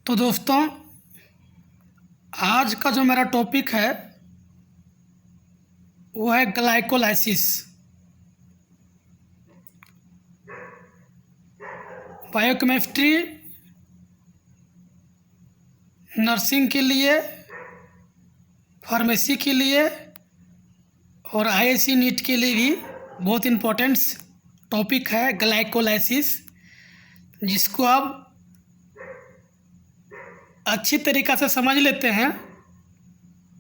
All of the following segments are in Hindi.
तो दोस्तों, आज का जो मेरा टॉपिक है वो है ग्लाइकोलाइसिस। बायोकेमिस्ट्री नर्सिंग के लिए, फार्मेसी के लिए और आईएससी नीट के लिए भी बहुत इम्पोर्टेंट टॉपिक है ग्लाइकोलाइसिस, जिसको आप अच्छी तरीक़ा से समझ लेते हैं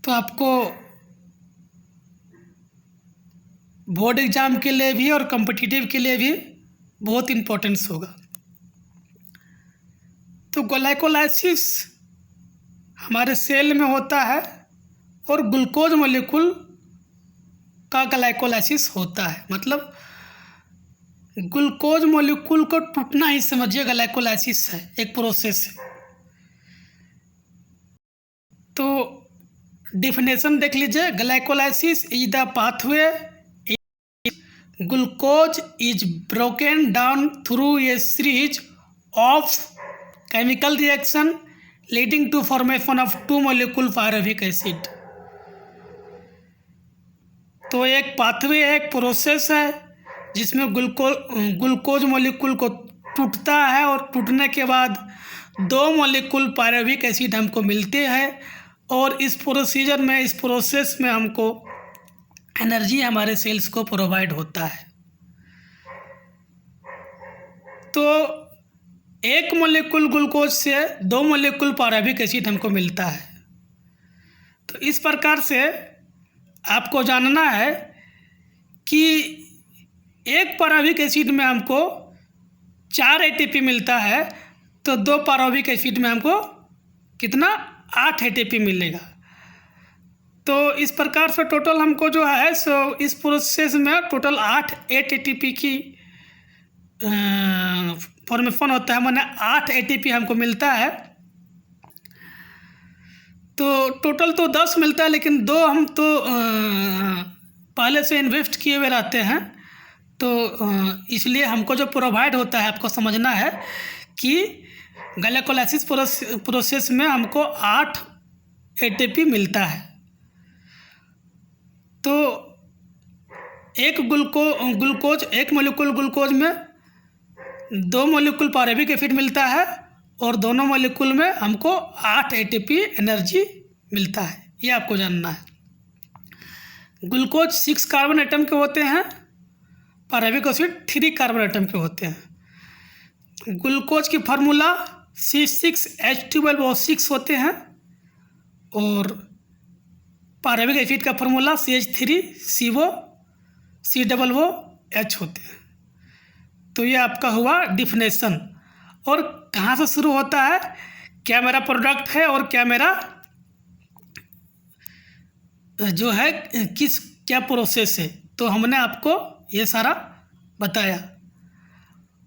तो आपको बोर्ड एग्ज़ाम के लिए भी और कॉम्पिटिटिव के लिए भी बहुत इम्पोर्टेंस होगा। तो ग्लाइकोलाइसिस हमारे सेल में होता है और ग्लूकोज मॉलिक्यूल का ग्लाइकोलाइसिस होता है। मतलब ग्लूकोज मॉलिक्यूल को टूटना ही समझिए ग्लाइकोलाइसिस है, एक प्रोसेस है। तो डिफिनेशन देख लीजिए, glycolysis is the pathway glucose is broken down through a series of chemical reaction leading to formation of two molecule pyruvic acid. तो एक पाथवे है, एक प्रोसेस है जिसमें ग्लूकोज मॉलिक्यूल को टूटता है और टूटने के बाद दो मॉलिक्यूल पायरुविक एसिड हमको मिलते हैं और इस प्रोसेस में हमको एनर्जी हमारे सेल्स को प्रोवाइड होता है। तो एक मॉलिक्यूल ग्लूकोज से दो मॉलिक्यूल पायरुविक एसिड हमको मिलता है। तो इस प्रकार से आपको जानना है कि एक पायरुविक एसिड में हमको 4 एटीपी मिलता है, तो दो पायरुविक एसिड में हमको कितना 8 एटीपी मिलेगा। तो इस प्रकार से टोटल हमको जो है सो इस प्रोसेस में टोटल 8 एटीपी की फॉर्मेशन होता है, माने 8 एटीपी हमको मिलता है। तो टोटल तो 10 मिलता है, लेकिन दो हम तो पहले से इन्वेस्ट किए हुए रहते हैं, तो इसलिए हमको जो प्रोवाइड होता है आपको समझना है कि ग्लाइकोलाइसिस प्रोसेस में हमको 8 एटीपी मिलता है। तो एक मॉलिक्यूल ग्लूकोज में दो मॉलिक्यूल पायरुविक एसिड मिलता है और दोनों मॉलिक्यूल में हमको 8 एटीपी एनर्जी मिलता है, ये आपको जानना है। ग्लूकोज 6 कार्बन एटम के होते हैं, पायरुविक एसिड 3 कार्बन एटम के होते हैं। ग्लूकोज की फार्मूला C6H12O6 होते हैं और पायरुविक एसिड का फार्मूला CH3COCOOH होते हैं। तो ये आपका हुआ डिफिनेशन। और कहाँ से शुरू होता है, क्या मेरा प्रोडक्ट है और क्या मेरा जो है क्या प्रोसेस है, तो हमने आपको ये सारा बताया।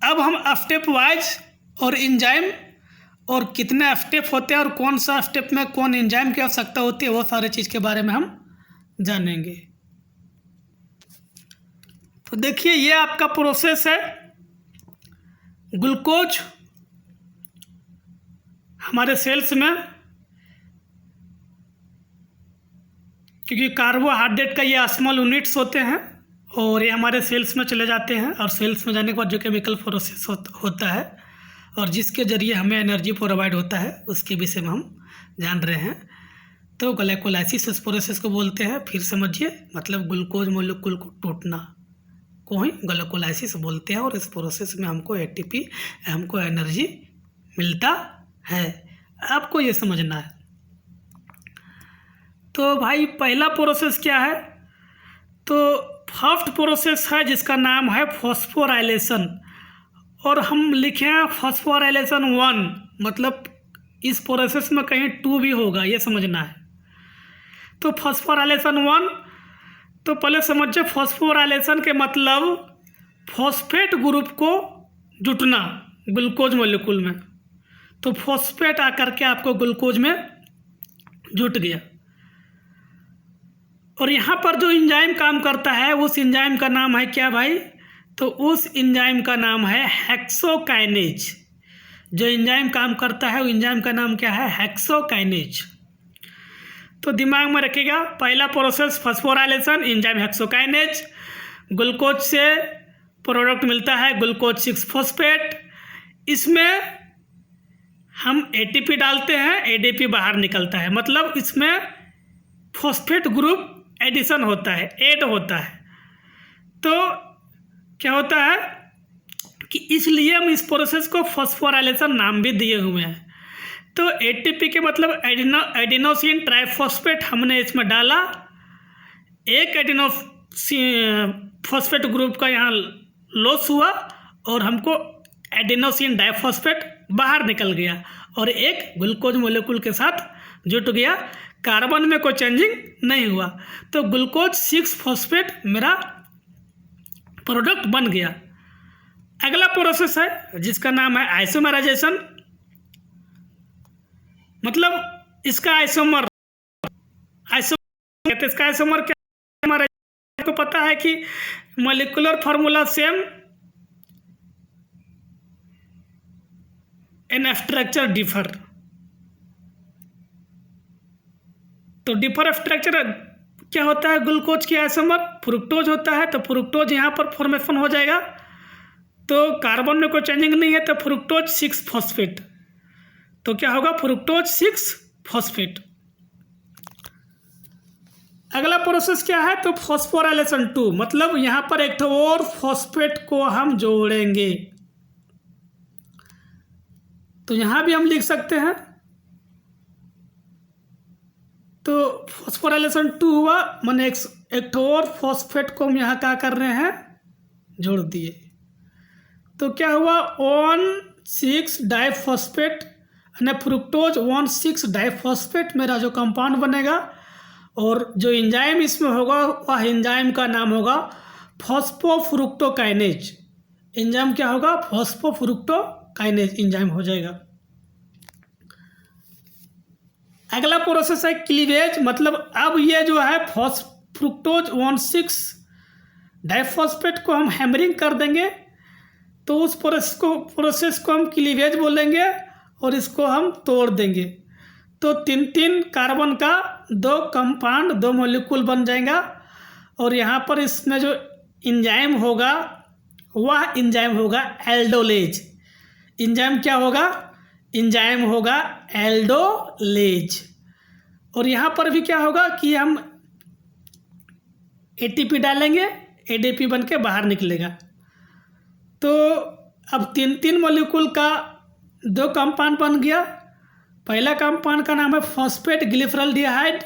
अब हम स्टेप वाइज और एंजाइम और कितने स्टेप होते हैं और कौन सा स्टेप में कौन एंजाइम की आवश्यकता होती है, वो सारे चीज़ के बारे में हम जानेंगे। तो देखिए, ये आपका प्रोसेस है। ग्लूकोज हमारे सेल्स में, क्योंकि कार्बोहाइड्रेट का ये स्मॉल यूनिट्स होते हैं और ये हमारे सेल्स में चले जाते हैं, और सेल्स में जाने के बाद जो केमिकल प्रोसेस होता है और जिसके ज़रिए हमें एनर्जी प्रोवाइड होता है, उसके विषय में हम जान रहे हैं। तो ग्लाइकोलाइसिस इस प्रोसेस को बोलते हैं। फिर समझिए, मतलब ग्लूकोज मॉलिक्यूल को टूटना को ही ग्लाइकोलाइसिस बोलते हैं, और इस प्रोसेस में हमको एटीपी, हमको एनर्जी मिलता है। आपको ये समझना है। तो भाई, पहला प्रोसेस क्या है, तो फर्स्ट प्रोसेस है जिसका नाम है फॉस्फोराइलेशन, और हम लिखे हैं फॉस्फोराइलेशन 1, मतलब इस प्रोसेस में कहीं 2 भी होगा, ये समझना है। तो फॉस्फोराइलेशन 1, तो पहले समझिए फॉस्फोराइलेशन के मतलब फॉस्फेट ग्रुप को जुटना ग्लूकोज मॉलिक्यूल में। तो फॉस्फेट आकर के आपको ग्लूकोज में जुट गया, और यहाँ पर जो एंजाइम काम करता है उस एंजाइम का नाम है क्या भाई, तो उस एंजाइम का नाम है हेक्सोकाइनेज, जो एंजाइम काम करता है वो एंजाइम का नाम क्या है? हेक्सोकाइनेज। तो दिमाग में रखिएगा, पहला process phosphorylation, enzyme hexokinase. Glucose से प्रोडक्ट मिलता है ग्लूकोज 6 फॉस्फेट। इसमें हम एटीपी डालते हैं, एडीपी बाहर निकलता है, मतलब इसमें फॉस्फेट ग्रुप एडिशन होता है, ऐड होता है। तो क्या होता है कि इसलिए हम इस प्रोसेस को फॉस्फोराइलेशन नाम भी दिए हुए हैं। तो एटीपी के मतलब एडिनोसिन ट्राइफॉस्फेट हमने इसमें डाला, एक फॉस्फेट ग्रुप का यहाँ लॉस हुआ और हमको एडिनोसिन डाइफॉस्फेट बाहर निकल गया और एक ग्लूकोज मोलेकुल के साथ जुट गया, कार्बन में कोई चेंजिंग नहीं हुआ। तो ग्लूकोज 6 फॉस्फेट मेरा प्रोडक्ट बन गया। अगला प्रोसेस है जिसका नाम है आइसोमराइजेशन, मतलब इसका आइसोमर कहते हैं। इसका आइसोमर क्या? हमारे को पता है कि molecular formula same in structure differ. तो डिफर स्ट्रक्चर क्या होता है? ग्लूकोज की आइसोमर फ्रुक्टोज होता है, तो फ्रुक्टोज यहाँ पर फॉर्मेशन हो जाएगा। तो कार्बन में कोई चेंजिंग नहीं है, तो फ्रुक्टोज 6 फॉस्फेट। तो क्या होगा? Fructose 6 phosphate. अगला प्रोसेस क्या है? तो फॉस्फोराइलेशन 2, मतलब यहाँ पर एक और फॉस्फेट को हम जोड़ेंगे। तो यहाँ भी हम लिख सकते हैं। तो फॉस्फोराइलेशन 2 हुआ, मैंने एक और फॉस्फेट को हम यहाँ क्या कर रहे हैं? जोड़ दिए। तो क्या हुआ? 1,6 डाइफॉस्फेट यानी फ्रुक्टोज 1,6 डाइफॉस्फेट मेरा जो कंपाउंड बनेगा, और जो एंजाइम इसमें होगा वह एंजाइम का नाम होगा फॉस्फोफ्रुक्टोकाइनेज। एंजाइम क्या होगा? फॉस्फोफ्रुक्टोकाइनेज एंजाइम हो जाएगा। अगला प्रोसेस है क्लीवेज, मतलब अब ये जो है फ्रुक्टोज 1,6 डाइफॉस्फेट को हम हैमरिंग कर देंगे, तो उस प्रोसेस को हम क्लीवेज बोलेंगे और इसको हम तोड़ देंगे। तो 3 कार्बन का 2 कंपाउंड 2 मॉलिक्यूल बन जाएगा, और यहाँ पर इसमें जो एंजाइम होगा वह एंजाइम होगा एल्डोलेज। एंजाइम क्या होगा? एंजाइम होगा एल्डोलेज। और यहाँ पर भी क्या होगा कि हम एटीपी डालेंगे, एडीपी बन के बाहर निकलेगा। तो अब 3 मॉलिक्यूल का 2 कंपाउंड बन गया। पहला कंपाउंड का नाम है फॉस्फेट ग्लिसरॉल्डिहाइड,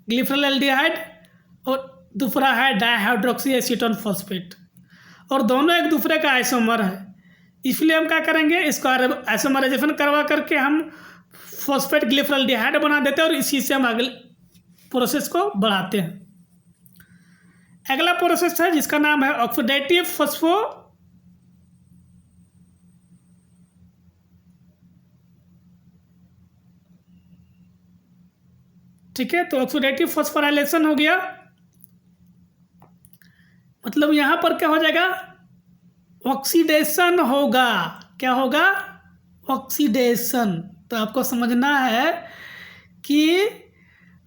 ग्लिसरॉल्डिहाइड, और दूसरा है डाइहाइड्रोक्सी एसीटोन फॉस्फेट, और दोनों एक दूसरे का आइसोमर है। इसलिए हम क्या करेंगे? इसको आइसोमराइजेशन करवा करके हम फॉस्फेट ग्लिसरॉल्डिहाइड बना देते हैं और इसी से हम अगले प्रोसेस को बढ़ाते हैं। अगला प्रोसेस है जिसका नाम है ऑक्सीडेटिव फॉस्फो, ठीक है। तो ऑक्सीडेटिव फॉस्फोराइलेशन हो गया, मतलब यहाँ पर क्या हो जाएगा? ऑक्सीडेशन होगा। क्या होगा? ऑक्सीडेशन। तो आपको समझना है कि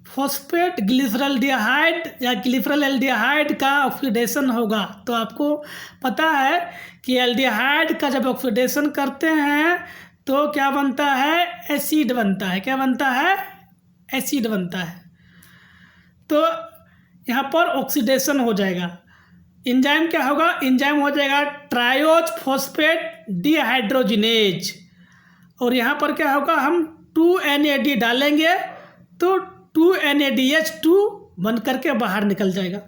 फॉस्फेट ग्लिसरॉल्डिहाइड या ग्लिसरॉल्डिहाइड का ऑक्सीडेशन होगा। तो आपको पता है कि एल्डिहाइड का जब ऑक्सीडेशन करते हैं तो क्या बनता है? एसिड बनता है। क्या बनता है? एसिड बनता है। तो यहाँ पर ऑक्सीडेशन हो जाएगा। एंजाइम क्या होगा? एंजाइम हो जाएगा ट्रायोज फॉस्फेट डिहाइड्रोजिनेज, और यहाँ पर क्या होगा? हम 2NAD डालेंगे तो 2NADH2 बन करके बाहर निकल जाएगा।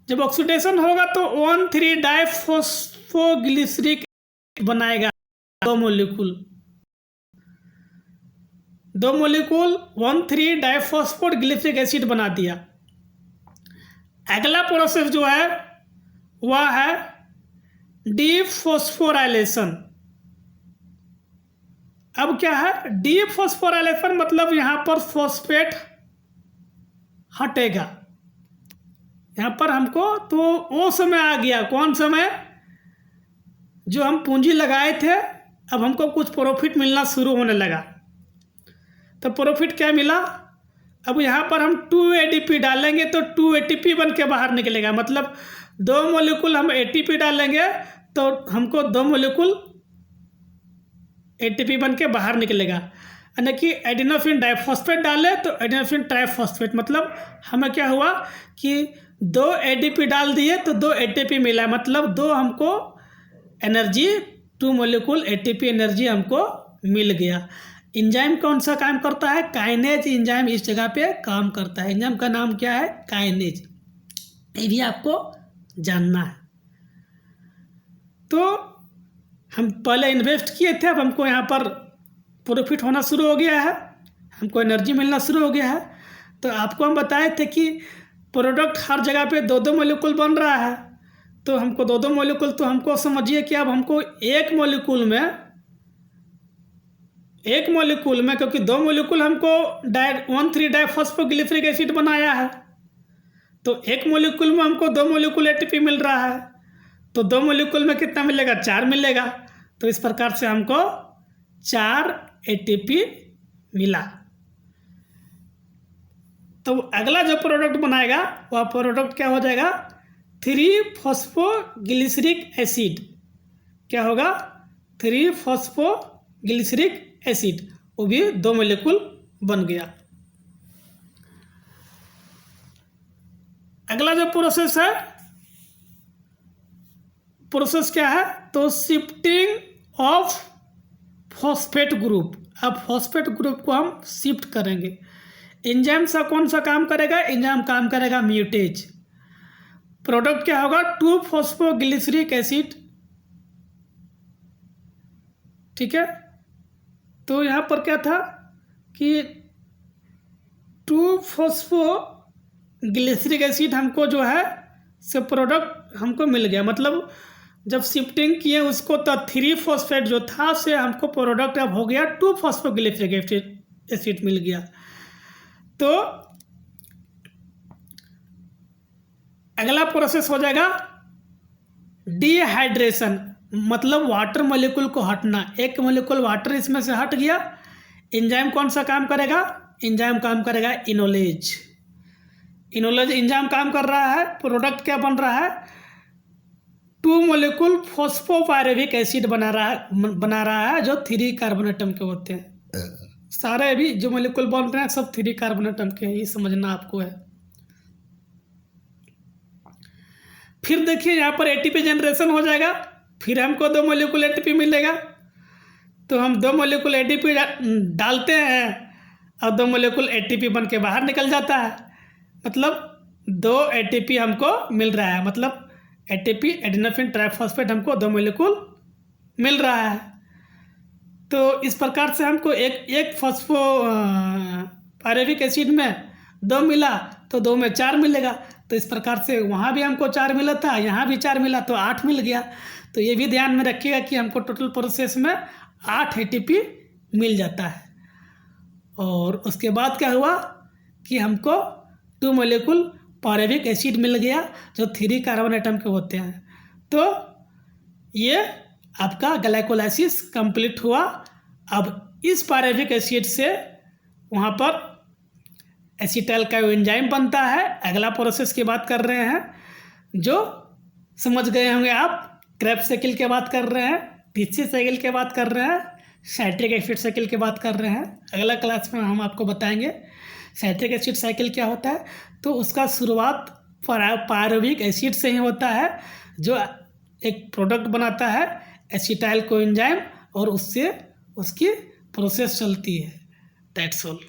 जब ऑक्सीडेशन होगा तो 1,3 डाइफॉस्फोग्लिसरिक बनाएगा 2 मॉलिक्यूल 1,3 डाइफॉस्फोग्लिसरिक एसिड बना दिया। अगला प्रोसेस जो है वह है डीफॉस्फोराइलेशन। अब क्या है? डीफॉस्फोराइलेशन मतलब यहाँ पर फॉस्फेट हटेगा। यहाँ पर हमको तो वो समय आ गया, कौन समय? जो हम पूंजी लगाए थे अब हमको कुछ प्रॉफिट मिलना शुरू होने लगा। तो प्रॉफिट क्या मिला, अब यहाँ पर हम 2 ATP डालेंगे तो 2 ATP बन के बाहर निकलेगा। मतलब 2 मॉलिक्यूल हम ATP डालेंगे तो हमको 2 मॉलिक्यूल ATP बन के बाहर निकलेगा। यानी कि एडिनोसिन डाइफॉस्फेट डाले तो एडिनोसिन ट्राइफॉस्फेट, मतलब हमें क्या हुआ कि 2 ADP डाल दिए तो 2 ATP मिला, मतलब 2 हमको एनर्जी 2 मॉलिक्यूल ATP एनर्जी हमको मिल गया। एंजाइम कौन सा काम करता है, काइनेज एंजाइम इस जगह पे काम करता है। एंजाइम का नाम क्या है, काइनेज, ये भी आपको जानना है। तो हम पहले इन्वेस्ट किए थे, अब हमको यहाँ पर प्रॉफिट होना शुरू हो गया है, हमको एनर्जी मिलना शुरू हो गया है। तो आपको हम बताए थे कि प्रोडक्ट हर जगह पे 2-2 मॉलिक्यूल बन रहा है, तो हमको 2-2 मॉलिक्यूल, तो हमको समझिए कि अब हमको एक मॉलिक्यूल में क्योंकि 2 मॉलिक्यूल हमको 1,3 डाइफॉस्फोग्लिसरिक एसिड बनाया है, तो एक मॉलिक्यूल में हमको 2 मॉलिक्यूल ATP मिल रहा है, तो 2 मॉलिक्यूल में कितना मिलेगा, 4 मिलेगा। तो इस प्रकार से हमको 4 ATP मिला। तो अगला जो प्रोडक्ट बनाएगा वह प्रोडक्ट क्या हो जाएगा, 3-फॉस्फोग्लिसरिक एसिड। क्या होगा, 3-फॉस्फोग्लिसरिक एसिड, वो भी 2 मॉलिक्यूल बन गया। अगला जो प्रोसेस है, प्रोसेस क्या है, तो शिफ्टिंग ऑफ फॉस्फेट ग्रुप। अब फॉस्फेट ग्रुप को हम शिफ्ट करेंगे। एंजाइम सा कौन सा काम करेगा, एंजाइम काम करेगा म्यूटेज। प्रोडक्ट क्या होगा, 2-फॉस्फोग्लिसरिक एसिड, ठीक है। तो यहाँ पर क्या था कि 2-फॉस्फोग्लिसरिक एसिड हमको जो है से प्रोडक्ट हमको मिल गया। मतलब जब शिफ्टिंग किए उसको तो 3-फॉस्फेट जो था से हमको प्रोडक्ट अब हो गया 2-फॉस्फोग्लिसरिक एसिड मिल गया। तो अगला प्रोसेस हो जाएगा डिहाइड्रेशन, मतलब वाटर मॉलिक्यूल को हटना। एक मॉलिक्यूल वाटर इसमें से हट गया, एंजाइम कौन सा काम करेगा, एंजाइम काम करेगा इनोलेज। इनोलेज एंजाइम काम कर रहा है, प्रोडक्ट क्या बन रहा है, 2 मॉलिक्यूल फॉस्फोपायरेविक एसिड बना रहा है जो 3 कार्बन एटम के होते हैं। सारे भी जो मॉलिक्यूल बन रहे हैं सब 3 कार्बन एटम के हैं, ये समझना आपको है। फिर देखिए यहाँ पर ATP जनरेशन हो जाएगा, फिर हमको 2 मॉलिक्यूल ATP मिलेगा। तो हम 2 मॉलिक्यूल ATP डालते हैं और 2 मॉलिक्यूल ATP बन के बाहर निकल जाता है, मतलब 2 ATP हमको मिल रहा है। मतलब ATP एडिनोसिन ट्राइफॉस्फेट हमको 2 मॉलिक्यूल मिल रहा है। तो इस प्रकार से हमको एक फॉस्फोपायरेविक एसिड में 2 मिला तो 2 में 4 मिलेगा। तो इस प्रकार से वहाँ भी हमको 4 मिला था, यहाँ भी 4 मिला तो 8 मिल गया। तो ये भी ध्यान में रखिएगा कि हमको टोटल प्रोसेस में 8 ATP मिल जाता है। और उसके बाद क्या हुआ कि हमको 2 मॉलिक्यूल पायरेविक एसिड मिल गया जो 3 कार्बन एटम के होते हैं। तो ये आपका ग्लाइकोलाइसिस कंप्लीट हुआ। अब इस पायरेविक एसिड से वहाँ पर एसिटाइल का एंजाइम बनता है। अगला प्रोसेस की बात कर रहे हैं जो समझ गए होंगे आप, क्रेब्स साइकिल की बात कर रहे हैं, टिच्सी साइकिल की बात कर रहे हैं, साइट्रिक एसिड साइकिल की बात कर रहे हैं। अगला क्लास में हम आपको बताएंगे साइट्रिक एसिड साइकिल क्या होता है। तो उसका शुरुआत पायरुविक एसिड से ही होता है जो एक प्रोडक्ट बनाता है एसिटाइल कोएंजाइम और उससे उसकी प्रोसेस चलती है। That's all.